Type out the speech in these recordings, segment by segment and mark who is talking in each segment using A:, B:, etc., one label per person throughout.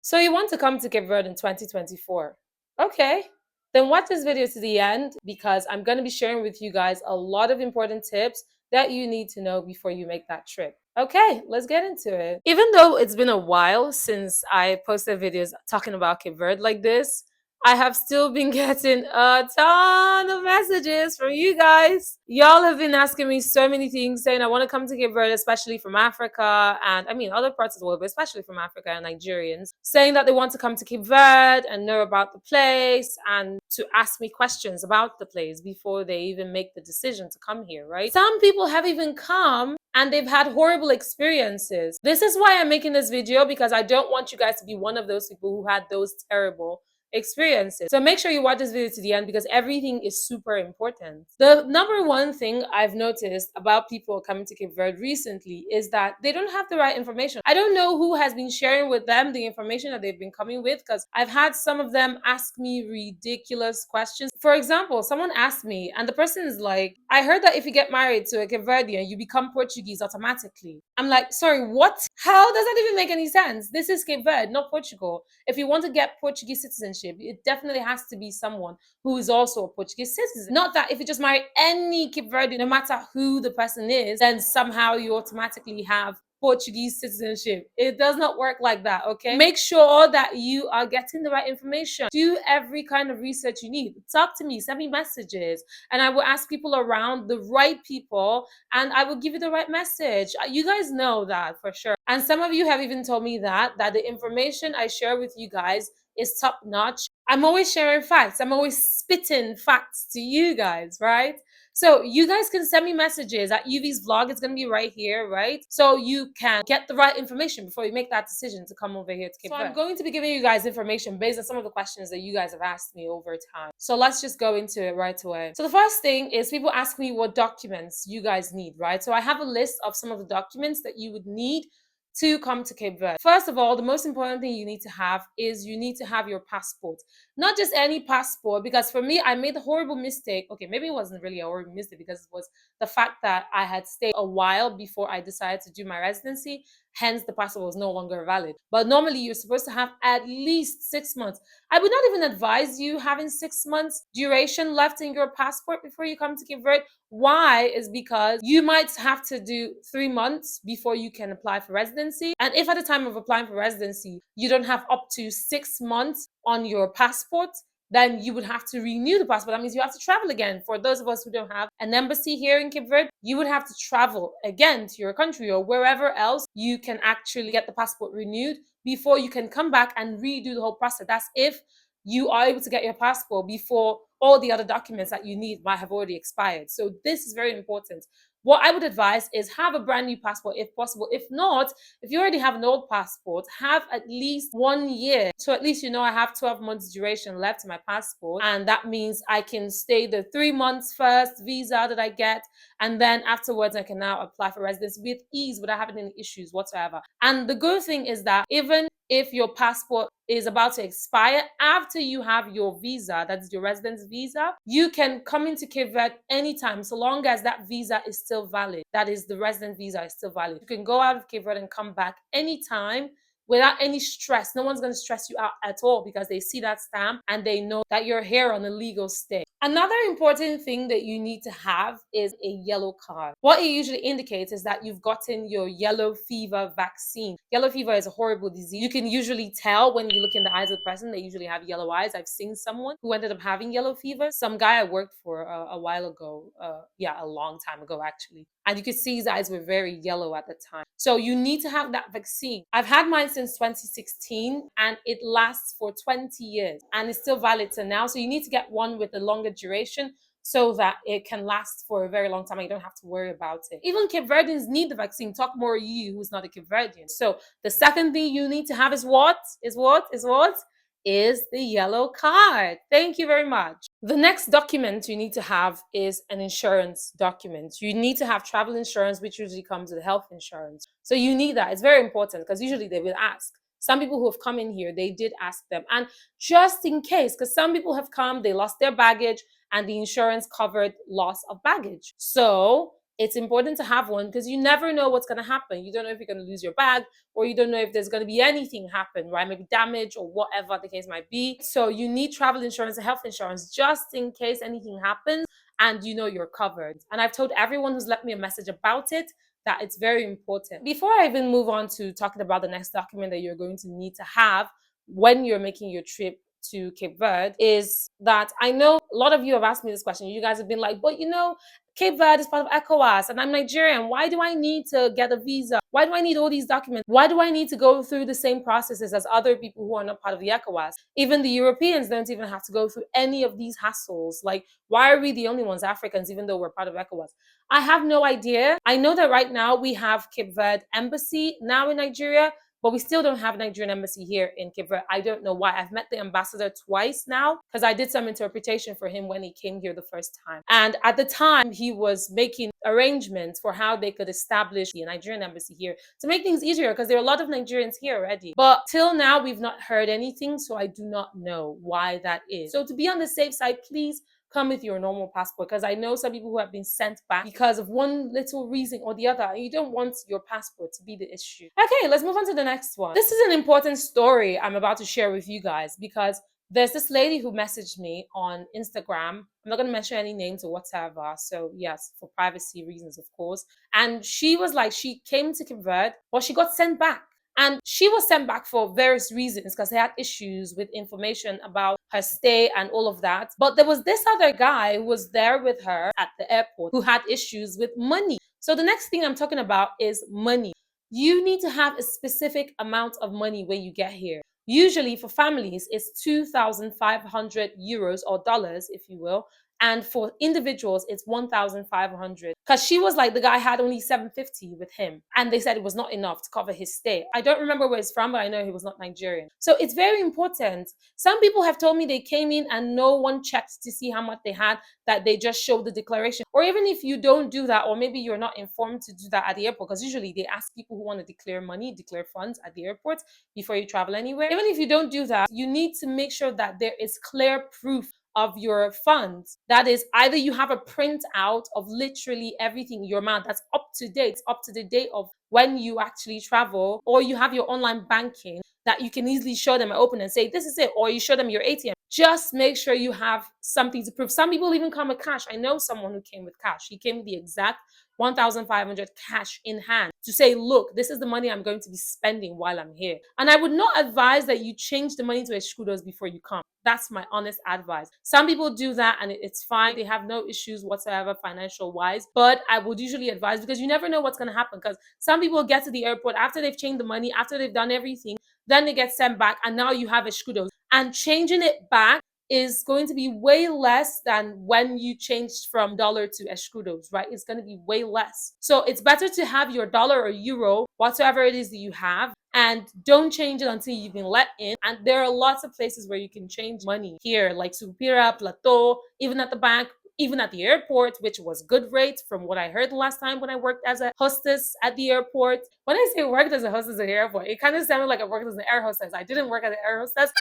A: So you want to come to Cape Verde in 2024? Okay, then watch this video to the end because I'm going to be sharing with you guys a lot of important tips that you need to know before you make that trip. Okay, let's get into it. Even though it's been a while since I posted videos talking about Cape Verde like this, I have still been getting a ton of messages from you guys. Y'all have been asking me so many things, saying I want to come to Cape Verde, especially from Africa, and I mean other parts of the world, but especially from Africa and Nigerians, saying that they want to come to Cape Verde and know about the place and to ask me questions about the place before they even make the decision to come here, right? Some people have even come and they've had horrible experiences. This is why I'm making this video, because I don't want you guys to be one of those people who had those terrible experiences. So make sure you watch this video to the end because everything is super important. The number one thing I've noticed about people coming to Cape Verde recently is that they don't have the right information. I don't know who has been sharing with them the information that they've been coming with, because I've had some of them ask me ridiculous questions. For example, someone asked me, and the person is like, I heard that if you get married to a Cape Verdean, you become Portuguese automatically. I'm like, sorry, what? How does that even make any sense? This is Cape Verde, not Portugal. If you want to get Portuguese citizenship, it definitely has to be someone who is also a Portuguese citizen. Not that if you just marry any Cape Verde, no matter who the person is, then somehow you automatically have Portuguese citizenship. It does not work like that, okay? Make sure that you are getting the right information. Do every kind of research you need. Talk to me, send me messages, and I will ask people around, the right people, and I will give you the right message. You guys know that for sure. And some of you have even told me that the information I share with you guys is top notch. I'm always sharing facts. I'm always spitting facts to you guys, right? So you guys can send me messages at UV's vlog. It's going to be right here, right? So you can get the right information before you make that decision to come over here to Cape Verde. So I'm going to be giving you guys information based on some of the questions that you guys have asked me over time. So let's just go into it right away. So the first thing is people ask me what documents you guys need, right? So I have a list of some of the documents that you would need to come to Cape Verde. First of all, the most important thing you need to have is you need to have your passport. Not just any passport, because for me, I made a horrible mistake. Okay, maybe it wasn't really a horrible mistake because it was the fact that I had stayed a while before I decided to do my residency. Hence, the passport was no longer valid. But normally, you're supposed to have at least 6 months. I would not even advise you having 6 months duration left in your passport before you come to Cape Verde. Why? Is because you might have to do 3 months before you can apply for residency. And if at the time of applying for residency, you don't have up to 6 months on your passport, then you would have to renew the passport. That means you have to travel again. For those of us who don't have an embassy here in Cape Verde, you would have to travel again to your country or wherever else you can actually get the passport renewed before you can come back and redo the whole process. That's if you are able to get your passport before all the other documents that you need might have already expired. So this is very important. What I would advise is have a brand new passport if possible. If not, if you already have an old passport, have at least 1 year. So at least you know I have 12 months duration left in my passport. And that means I can stay the 3 months first visa that I get. And then afterwards, I can now apply for residency with ease without having any issues whatsoever. And the good thing is that even if your passport is about to expire, after you have your visa, that's your residence visa, you can come into Cape Verde anytime, so long as that visa is still valid. That is, the resident visa is still valid. You can go out of Cape Verde and come back anytime without any stress. No one's going to stress you out at all because they see that stamp and they know that you're here on a legal stay. Another important thing that you need to have is a yellow card. What it usually indicates is that you've gotten your yellow fever vaccine. Yellow fever is a horrible disease. You can usually tell when you look in the eyes of the person, they usually have yellow eyes. I've seen someone who ended up having yellow fever. Some guy I worked for a while ago, a long time ago actually. And you could see his eyes were very yellow at the time. So you need to have that vaccine. I've had mine since 2016 and it lasts for 20 years and it's still valid to now. So you need to get one with a longer duration so that it can last for a very long time and you don't have to worry about it. Even Cape Verdeans need the vaccine. Talk more you who's not a Cape Verdean. So the second thing you need to have is what? Is the yellow card. Thank you very much. The next document you need to have is an insurance document. You need to have travel insurance, which usually comes with health insurance. So you need that. It's very important because usually they will ask. Some people who have come in here, they did ask them. And just in case, because some people have come, they lost their baggage and the insurance covered loss of baggage. So It's important to have one because you never know what's going to happen. You don't know if you're going to lose your bag, or you don't know if there's going to be anything happen, right? Maybe damage or whatever the case might be. So you need travel insurance and health insurance just in case anything happens, and you know you're covered. And I've told everyone who's left me a message about it that it's very important. Before I even move on to talking about the next document that you're going to need to have when you're making your trip to Cape Verde, is that I know a lot of you have asked me this question. You guys have been like, but you know, Cape Verde is part of ECOWAS and I'm Nigerian. Why do I need to get a visa? Why do I need all these documents? Why do I need to go through the same processes as other people who are not part of the ECOWAS? Even the Europeans don't even have to go through any of these hassles. Like, why are we the only ones, Africans, even though we're part of ECOWAS? I have no idea. I know that right now we have Cape Verde embassy now in Nigeria, but we still don't have a Nigerian embassy here in Cape Verde. I don't know why. I've met the ambassador twice now because I did some interpretation for him when he came here the first time. And at the time, he was making arrangements for how they could establish the Nigerian embassy here to make things easier because there are a lot of Nigerians here already. But till now, we've not heard anything, so I do not know why that is. So to be on the safe side, please come with your normal passport, because I know some people who have been sent back because of one little reason or the other, and you don't want your passport to be the issue. Okay, let's move on to the next one. This is an important story I'm about to share with you guys because there's this lady who messaged me on Instagram. I'm not going to mention any names or whatever. So yes, for privacy reasons, of course. And she was like, she came to Cape Verde, but she got sent back. And she was sent back for various reasons because they had issues with information about her stay and all of that. But there was this other guy who was there with her at the airport who had issues with money. So the next thing I'm talking about is money. You need to have a specific amount of money when you get here. Usually for families, it's 2,500 euros or dollars, if you will. And for individuals, it's 1,500. Because she was like, the guy had only 750 with him. And they said it was not enough to cover his stay. I don't remember where he's from, but I know he was not Nigerian. So it's very important. Some people have told me they came in and no one checked to see how much they had, that they just showed the declaration. Or even if you don't do that, or maybe you're not informed to do that at the airport, because usually they ask people who want to declare money, declare funds at the airport before you travel anywhere. Even if you don't do that, you need to make sure that there is clear proof of your funds. That is, either you have a printout of literally everything, your amount that's up to date, up to the date of when you actually travel, or you have your online banking that you can easily show them and open and say, this is it, or you show them your ATM. Just make sure you have something to prove. Some people even come with cash. I know someone who came with cash. He came with the exact 1,500 cash in hand to say, look, this is the money I'm going to be spending while I'm here. And I would not advise that you change the money to escudos before you come. That's my honest advice. Some people do that and it's fine. They have no issues whatsoever financial wise. But I would usually advise, because you never know what's going to happen. Because some people get to the airport after they've changed the money, after they've done everything, then they get sent back and now you have escudos. And changing it back is going to be way less than when you changed from dollar to escudos, right? It's going to be way less. So it's better to have your dollar or euro, whatever it is that you have, and don't change it until you've been let in. And there are lots of places where you can change money here, like Supira, Plateau, even at the bank, even at the airport, which was good rates from what I heard the last time when I worked as a hostess at the airport. When I say worked as a hostess at the airport, it kind of sounded like I worked as an air hostess. I didn't work as an air hostess.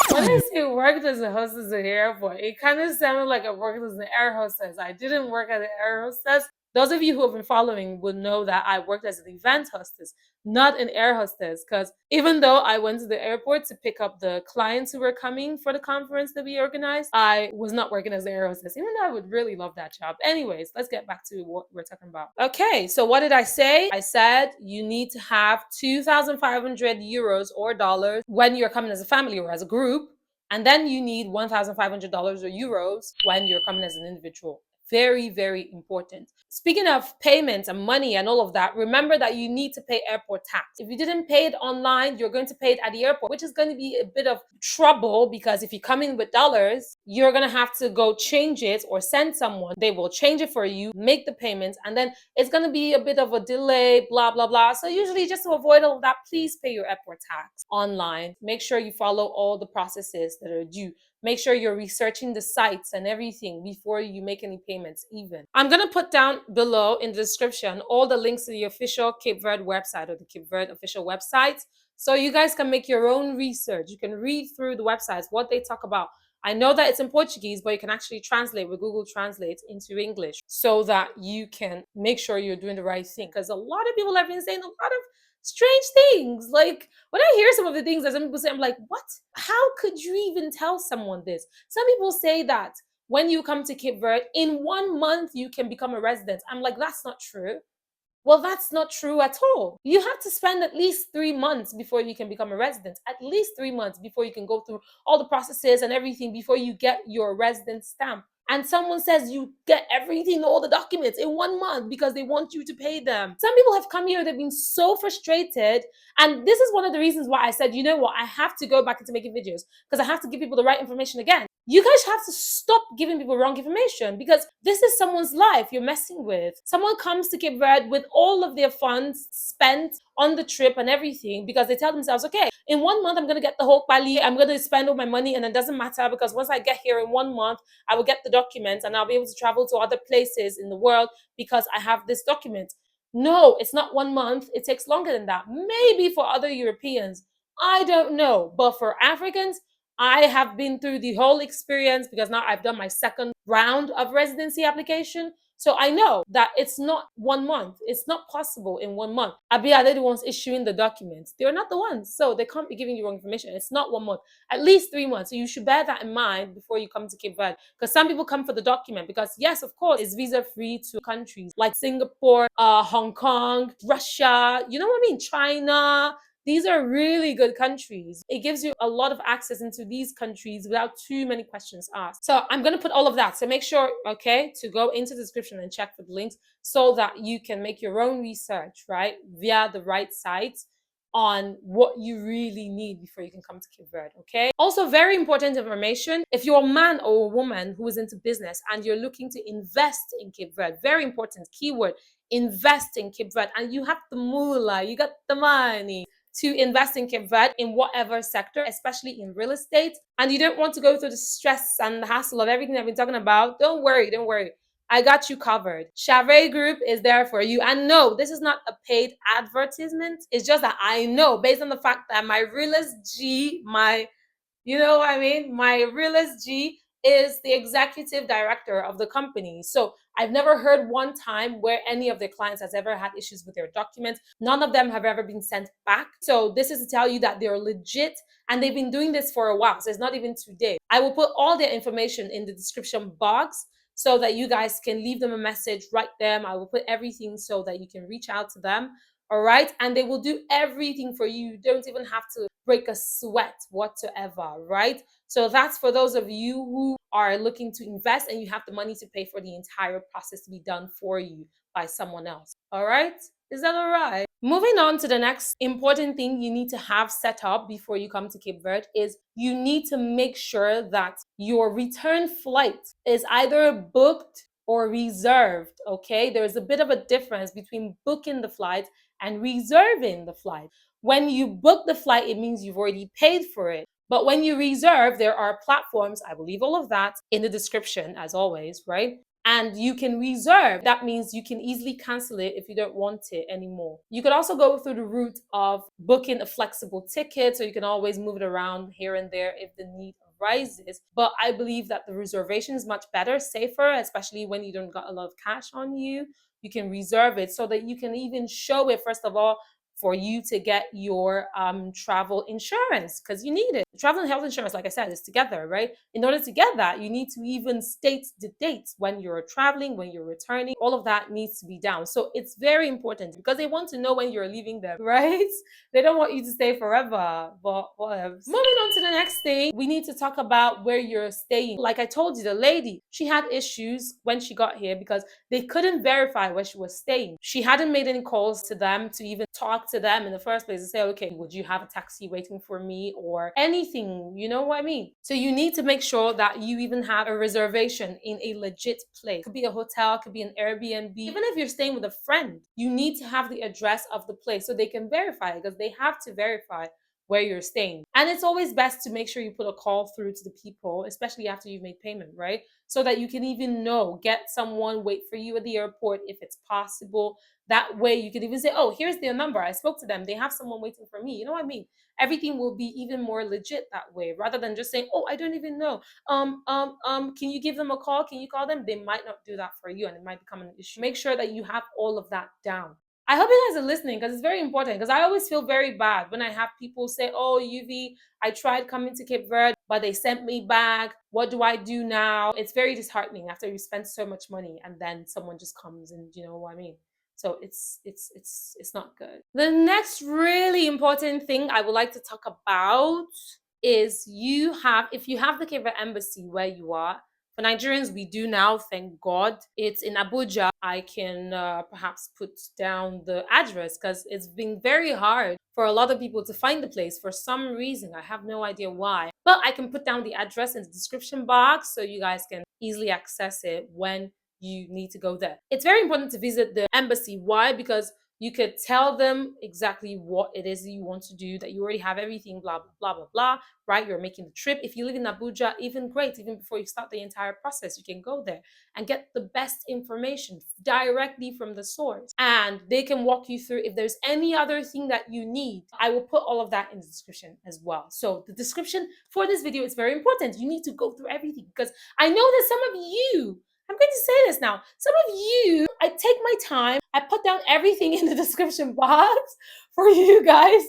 A: When I say worked as a hostess at the airport, it kind of sounded like I worked as an air hostess. I didn't work as an air hostess. Those of you who have been following would know that I worked as an event hostess, not an air hostess. Because even though I went to the airport to pick up the clients who were coming for the conference that we organized, I was not working as an air hostess, even though I would really love that job. Anyways, let's get back to what we're talking about. Okay, so what did I say? I said you need to have 2,500 euros or dollars when you're coming as a family or as a group. And then you need $1,500 or euros when you're coming as an individual. Very, very important. Speaking of payments and money and all of that, remember that you need to pay airport tax. If you didn't pay it online, you're going to pay it at the airport, which is going to be a bit of trouble, because if you come in with dollars, you're going to have to go change it or send someone. They will change it for you, make the payments, and then it's going to be a bit of a delay, blah, blah, blah. So usually, just to avoid all of that, please pay your airport tax online. Make sure you follow all the processes that are due. Make sure you're researching the sites and everything before you make any payments even. I'm going to put down below in the description all the links to the official Cape Verde website, or the Cape Verde official website, so you guys can make your own research. You can read through the websites, what they talk about, I know that it's in Portuguese, but you can actually translate with Google Translate into English so that you can make sure you're doing the right thing. Because a lot of people have been saying a lot of strange things. Like when I hear some of the things that some people say, I'm like, what? How could you even tell someone this? Some people say that when you come to Cape Verde, in 1 month you can become a resident. I'm like, that's not true. Well, that's not true at all. You have to spend at least 3 months before you can become a resident, at least 3 months before you can go through all the processes and everything before you get your resident stamp. And someone says you get everything, all the documents in 1 month because they want you to pay them. Some people have come here, they've been so frustrated. And this is one of the reasons why I said, you know what, I have to go back into making videos because I have to give people the right information again. You guys have to stop giving people wrong information because this is someone's life you're messing with. Someone comes to Cape Verde with all of their funds spent on the trip and everything because they tell themselves, okay, in 1 month, I'm going to get the whole Bali. I'm going to spend all my money and it doesn't matter because once I get here in 1 month, I will get the documents and I'll be able to travel to other places in the world because I have this document. No, it's not 1 month. It takes longer than that. Maybe for other Europeans. I don't know. But for Africans, I have been through the whole experience because now I've done my second round of residency application. So I know that it's not 1 month. It's not possible in 1 month. Abia, they're the ones issuing the documents. They're not the ones. So they can't be giving you wrong information. It's not 1 month, at least 3 months. So you should bear that in mind before you come to Cape Verde. Because some people come for the document because yes, of course, it's visa free to countries like Singapore, Hong Kong, Russia, you know what I mean? China. These are really good countries. It gives you a lot of access into these countries without too many questions asked. So I'm going to put all of that. So make sure, okay, to go into the description and check for the links so that you can make your own research, right, via the right sites on what you really need before you can come to Cape Verde, okay? Also, very important information, if you're a man or a woman who is into business and you're looking to invest in Cape Verde, very important keyword, invest in Cape Verde, and you have the moolah, you got the money to invest in Cape Verde in whatever sector, especially in real estate, and you don't want to go through the stress and the hassle of everything I've been talking about, don't worry, don't worry. I got you covered. Chave Group is there for you. And no, this is not a paid advertisement. It's just that I know based on the fact that my realist G, you know what I mean? My realist G is the executive director of the company. So I've never heard one time where any of their clients has ever had issues with their documents. None of them have ever been sent back. So this is to tell you that they're legit and they've been doing this for a while. So it's not even today. I will put all their information in the description box so that you guys can leave them a message, write them. I will put everything so that you can reach out to them. All right. And they will do everything for you. You don't even have to break a sweat whatsoever. Right. So that's for those of you who are looking to invest and you have the money to pay for the entire process to be done for you by someone else. All right. Is that all right? Moving on to the next important thing you need to have set up before you come to Cape Verde is you need to make sure that your return flight is either booked or reserved. Okay. There's a bit of a difference between booking the flight and reserving the flight. When you book the flight, it means you've already paid for it. But when you reserve, there are platforms, I believe all of that in the description, as always, right? And you can reserve. That means you can easily cancel it if you don't want it anymore. You could also go through the route of booking a flexible ticket, so you can always move it around here and there if the need arises. But I believe that the reservation is much better, safer, especially when you don't got a lot of cash on you. You can reserve it so that you can even show it, first of all, for you to get your travel insurance because you need it. Travel and health insurance, like I said, is together, right? In order to get that, you need to even state the dates when you're traveling, when you're returning. All of that needs to be down. So it's very important because they want to know when you're leaving them, right? They don't want you to stay forever, but whatever. Moving on to the next thing, we need to talk about where you're staying. Like I told you, the lady, she had issues when she got here because they couldn't verify where she was staying. She hadn't made any calls to them to even talk to them in the first place and say, okay, would you have a taxi waiting for me or anything? You know what I mean? So you need to make sure that you even have a reservation in a legit place. It could be a hotel, it could be an Airbnb. Even if you're staying with a friend, you need to have the address of the place so they can verify it because they have to verify where you're staying. And it's always best to make sure you put a call through to the people, especially after you've made payment, right? So that you can even know, get someone, wait for you at the airport if it's possible. That way you can even say, oh, here's their number. I spoke to them. They have someone waiting for me. You know what I mean? Everything will be even more legit that way, rather than just saying, oh, I don't even know. Can you give them a call? Can you call them? They might not do that for you, and it might become an issue. Make sure that you have all of that down. I hope you guys are listening, because it's very important, because I always feel very bad when I have people say, oh, UV, I tried coming to Cape Verde, but they sent me back. What do I do now? It's very disheartening after you spend so much money and then someone just comes, and you know what I mean? So it's not good. The next really important thing I would like to talk about is if you have the Cape Verde embassy where you are. For Nigerians, we do now, thank God. It's in Abuja. I can perhaps put down the address, because it's been very hard for a lot of people to find the place for some reason. I have no idea why. But I can put down the address in the description box so you guys can easily access it when you need to go there. It's very important to visit the embassy. Why? Because you could tell them exactly what it is that you want to do, that you already have everything, blah, blah, blah, blah, blah, right? You're making the trip. If you live in Abuja, even great. Even before you start the entire process, you can go there and get the best information directly from the source. And they can walk you through if there's any other thing that you need. I will put all of that in the description as well. So the description for this video is very important. You need to go through everything, because I know that some of you, I'm going to say this now. Some of you, I take my time. I put down everything in the description box for you guys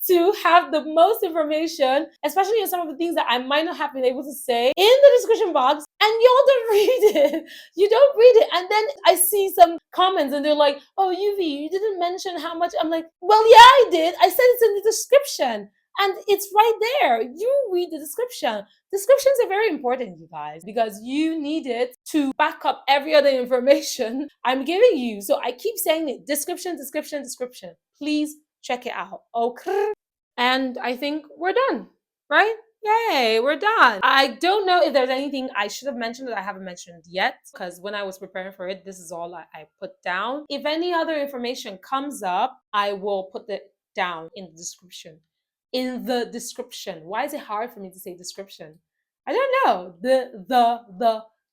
A: to have the most information, especially on some of the things that I might not have been able to say in the description box, and y'all don't read it. You don't read it. And then I see some comments and they're like, oh, UV, you didn't mention how much. I'm like, well, yeah, I did. I said it's in the description. And it's right there. You read the description. Descriptions are very important, you guys, because you need it to back up every other information I'm giving you. So I keep saying it. Description, description, description. Please check it out. Okay. And I think we're done, right? Yay, we're done. I don't know if there's anything I should have mentioned that I haven't mentioned yet, because when I was preparing for it, this is all I put down. If any other information comes up, I will put it down in the description. In the description. Why is it hard for me to say description? I don't know.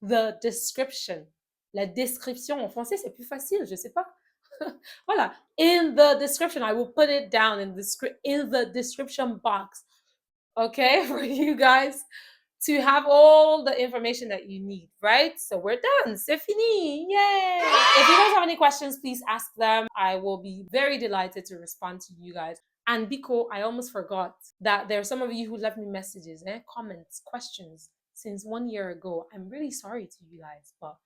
A: The description. La description en français, c'est plus facile, je sais pas. Voilà. In the description, I will put it down in the description box. Okay, for you guys to have all the information that you need, right? So we're done. C'est fini. Yay! If you guys have any questions, please ask them. I will be very delighted to respond to you guys. And Biko, I almost forgot that there are some of you who left me messages, comments, questions since 1 year ago. I'm really sorry to you guys, but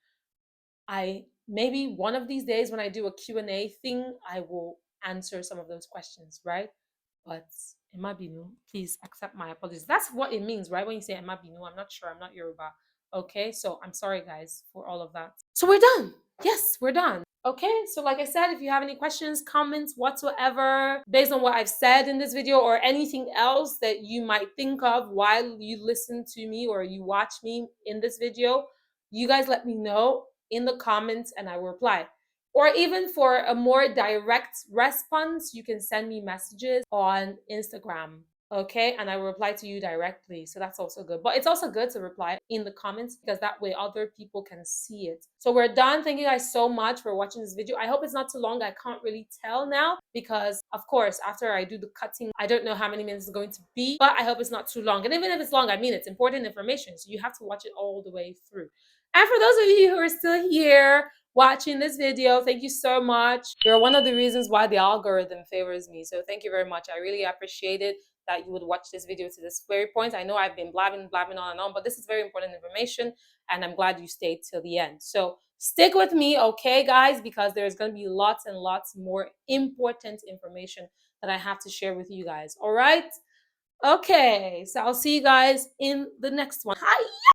A: maybe one of these days when I do a Q&A thing, I will answer some of those questions, right? But Emabinu, please accept my apologies. That's what it means, right? When you say Emabinu, I'm not sure. I'm not Yoruba. Okay, so I'm sorry, guys, for all of that. So we're done. Yes, we're done. Okay, so like I said, if you have any questions, comments, whatsoever, based on what I've said in this video or anything else that you might think of while you listen to me or you watch me in this video, you guys let me know in the comments and I will reply. Or even for a more direct response, you can send me messages on Instagram, okay? And I will reply to you directly. So that's also good. But it's also good to reply in the comments, because that way other people can see it. So we're done. Thank you guys so much for watching this video. I hope it's not too long. I can't really tell now because, of course, after I do the cutting, I don't know how many minutes it's going to be. But I hope it's not too long. And even if it's long, I mean, it's important information. So you have to watch it all the way through. And for those of you who are still here watching this video, thank you so much. You're one of the reasons why the algorithm favors me. So thank you very much. I really appreciate it that you would watch this video to this very point. I know I've been blabbing on and on, but this is very important information and I'm glad you stayed till the end. So stick with me, okay, guys, because there's going to be lots and lots more important information that I have to share with you guys. All right? Okay, so I'll see you guys in the next one. Hi!